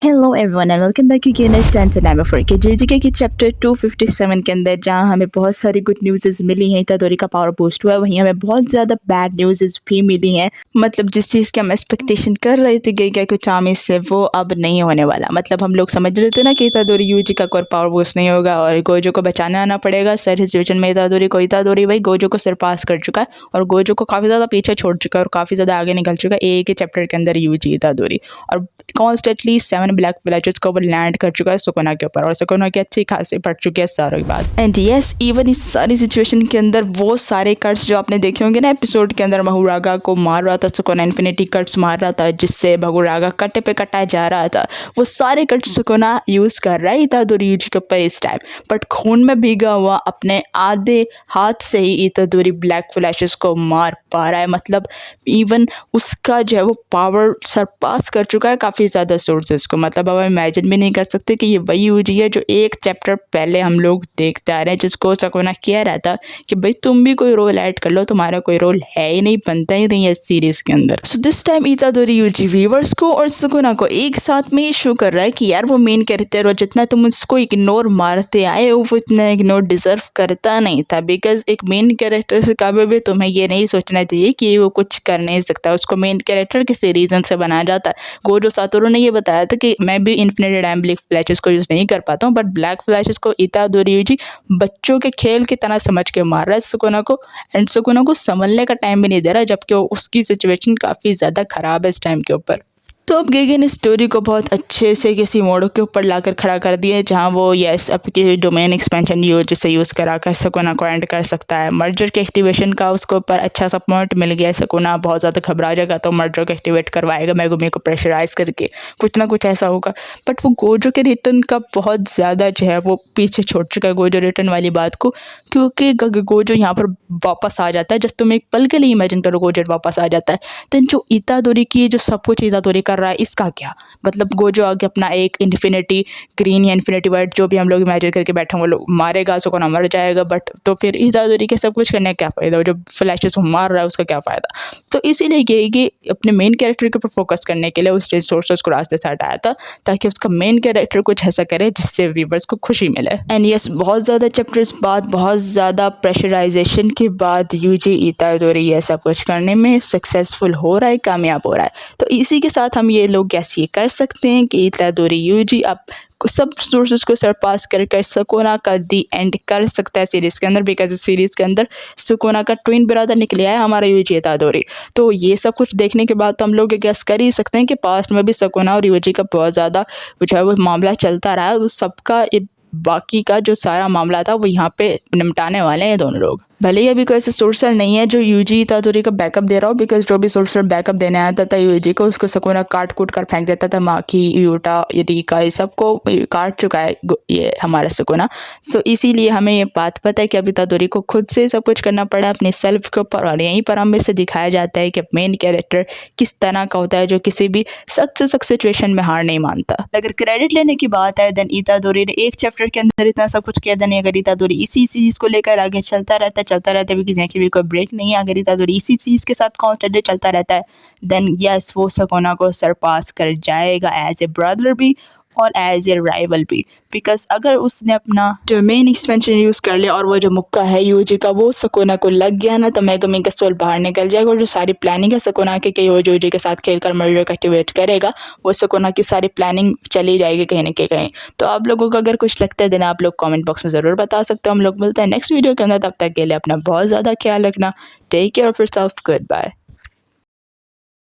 Hello everyone and welcome back again at 10 time for के JJK की chapter 257 के अंदर जहां हमें बहुत सारी गुड न्यूज़ मिली हैं। इतादोरी का पावर बूस्ट हुआ है, वहीं हमें बहुत ज़्यादा बैड न्यूज़ भी मिली हैं। मतलब जिस चीज़ की हम एक्सपेक्टेशन कर रहे थे कि कुछ आमिर से वो अब नहीं होने वाला। मतलब हम लोग समझ रहे थे ना कि इतादोरी यूजी का कोई पावर बूस्ट नहीं होगा और गोजो को बचाने आना पड़ेगा। सर सिचुएशन में इतादोरी भाई गोजो को सरपास कर चुका है और गोजो को काफ़ी ज़्यादा पीछे छोड़ चुका है और काफ़ी ज़्यादा आगे निकल चुका है एक ही चैप्टर के अंदर यूजी इतादोरी। और कॉन्स्टेंटली 7 ब्लैक विलेजर्स को वो लैंड कर चुका है सुकुना के ऊपर और सुकुना की अच्छी खासी पड़ चुकी है सारों की बात। एंड यस इवन इस सारी सिचुएशन के अंदर वो सारे कट्स जो आपने देखे होंगे ना एपिसोड के अंदर, बहुरागा को मार रहा था सुकुना, इन्फिनिटी कट्स मार रहा था जिससे बहुरागा कट्टे पे कटाया जा रहा था, वो सारे कट्स सुकुना यूज कर रहा है इतादोरी यूजी के ऊपर इस टाइम। बट खून में भीगा हुआ अपने आधे हाथ से ही इतादोरी ब्लैक फ्लैशेस को मार पा रहा है। मतलब इवन उसका जो है वो पावर सरपास कर चुका है काफ़ी ज़्यादा सोर्सेज को। मतलब अब इमेजिन भी नहीं कर सकते कि ये वही यूजी है जो एक चैप्टर पहले हम लोग देखते आ रहे हैं, जिसको सुकुना कह रहा था कि भाई तुम भी कोई रोल ऐड कर लो, तुम्हारा कोई रोल है ही नहीं, बनता ही नहीं है इस सीरीज के अंदर। So this time Itadori Yuji viewers को और सुकुना को एक साथ में शो कर रहा है कि यार वो मेन कैरेक्टर और जितना तुम उसको इग्नोर मारते आए हो वो इतना इग्नोर डिजर्व करता नहीं था। बिकॉज एक मेन कैरेक्टर से कभी भी तुम्हें ये नहीं सोचना चाहिए कि वो कुछ कर नहीं सकता, उसको मेन कैरेक्टर किसी रीजन से बनाया जाता है। गोजो सातोरू ने ये बताया था कि मैं भी इन्फिनिटी टाइम ब्लैक फ्लैशेस को यूज़ नहीं कर पाता हूँ, बट ब्लैक फ्लैशेस को इतादोरी यूजी बच्चों के खेल की तरह समझ के मार रहा है सुकुना को, एंड सुकुना को संभलने का टाइम भी नहीं दे रहा, जबकि उसकी सिचुएशन काफ़ी ज़्यादा ख़राब है इस टाइम के ऊपर। तो अब गेगे ने स्टोरी को बहुत अच्छे से किसी मोड़ के ऊपर लाकर खड़ा कर दिया है जहाँ वो यस आपकी डोमेन एक्सपेंशन जिसे यूज़ करा कर सुकुना को एंड कर सकता है। मर्जर के एक्टिवेशन का उसको ऊपर अच्छा सा पॉइंट मिल गया है। सुकुना बहुत ज़्यादा घबरा जाएगा तो मर्जर को एक्टिवेट करवाएगा मेगुमी को प्रेशराइज करके, कुछ ना कुछ ऐसा होगा। बट वो गोजो के रिटर्न का बहुत ज़्यादा जो है वो पीछे छोड़ चुका है गोजो रिटर्न वाली बात को, क्योंकि गोजो यहाँ पर वापस आ जाता है। जस्ट तुम एक पल के लिए इमेजिन करो गोजो वापस आ जाता है, देन जो इतादोरी की जो सब कुछ इतादोरी कर रहा है इसका क्या मतलब। गोजो आगे अपना एक इन्फिनिटी ग्रीन या इन्फिनिटी वाइट जो भी हम लोग इमेजिन करके बैठे वो लोग मारेगा, सुकुना मर जाएगा, बट तो फिर इतादोरी के सब कुछ करने का क्या फ़ायदा, जो फ्लैशेस को मार रहा है उसका क्या फ़ायदा। तो इसीलिए ये अपने मेन कैरेक्टर के ऊपर फोकस करने के लिए उस रिसोर्सेज को रास्ते से हटाया था ताकि उसका मेन कैरेक्टर कुछ ऐसा करे जिससे व्यूवर्स को खुशी मिले। एंड यस बहुत ज़्यादा चैप्टर्स बाद, बहुत ज़्यादा प्रेशराइजेशन के बाद यूजी इतादोरी ये सब कुछ करने में सक्सेसफुल हो रहा है, कामयाब हो रहा है। तो इसी के साथ हम ये लोग गैस ये कर सकते हैं कि इतादोरी यूजी अब सब सोर्सेस को सरपास कर सुकुना का दी एंड कर सकता है सीरीज़ के अंदर। बिकॉज इस सीरीज़ के अंदर सुकुना का ट्विन ब्रदर निकले है हमारा यूजी इतादोरी। तो ये सब कुछ देखने के बाद तो हम लोग गैस कर ही सकते हैं कि पास्ट में भी सुकुना और यूजी का बहुत ज़्यादा जो है वो मामला चलता रहा है। उस सबका बाकी का जो सारा मामला था वो यहाँ पे निपटाने वाले हैं दोनों लोग। भले ही अभी कोई ऐसा सोर्सर नहीं है जो यूजी इतादोरी का बैकअप दे रहा हो, बिकॉज जो भी सोर्सर बैकअप देने आता था यूजी को उसको सुकुना काट कूट कर फेंक देता था। माकी यूटा रिका ये सबको काट चुका है ये हमारा सुकुना। सो इसीलिए हमें ये बात पता है कि अब इतादोरी को खुद से सब कुछ करना पड़ा अपने सेल्फ के ऊपर, और यहीं पर हमें से दिखाया जाता है कि मेन कैरेक्टर किस तरह का होता है जो किसी भी सख्त से सख्त सिचुएशन में हार नहीं मानता। अगर क्रेडिट लेने की बात है देन इतादोरी ने एक चैप्टर के अंदर इतना सब कुछ किया, देन अगर इतादोरी इसी चीज़ को लेकर आगे चलता रहता है बिकॉज यहाँ की भी कोई ब्रेक नहीं है। अगर इतादोरी इसी चीज़ के साथ कॉन्स्टेंटली चलता रहता है देन यस वो सुकुना को सरपास कर जाएगा एज ए ब्रदर भी और एज ए राइवल भी। बिकॉज अगर उसने अपना डोमेन एक्सपेंशन यूज़ कर लिया और वो जो मुक्का है यूजी का वो सुकुना को लग गया ना, तो मेगुमी का सोल बाहर निकल जाएगा और जो सारी प्लानिंग है सुकुना की कि वो यूजी के साथ खेलकर मर्जर को एक्टिवेट करेगा, वो सुकुना की सारी प्लानिंग चली जाएगी कहीं ना कहीं। तो आप लोगों को अगर कुछ लगता है देन आप लोग कॉमेंट बॉक्स में ज़रूर बता सकते हो। हम लोग मिलते हैं नेक्स्ट वीडियो के अंदर, तब तक के लिए अपना बहुत ज़्यादा ख्याल रखना। Take care of yourself, good bye.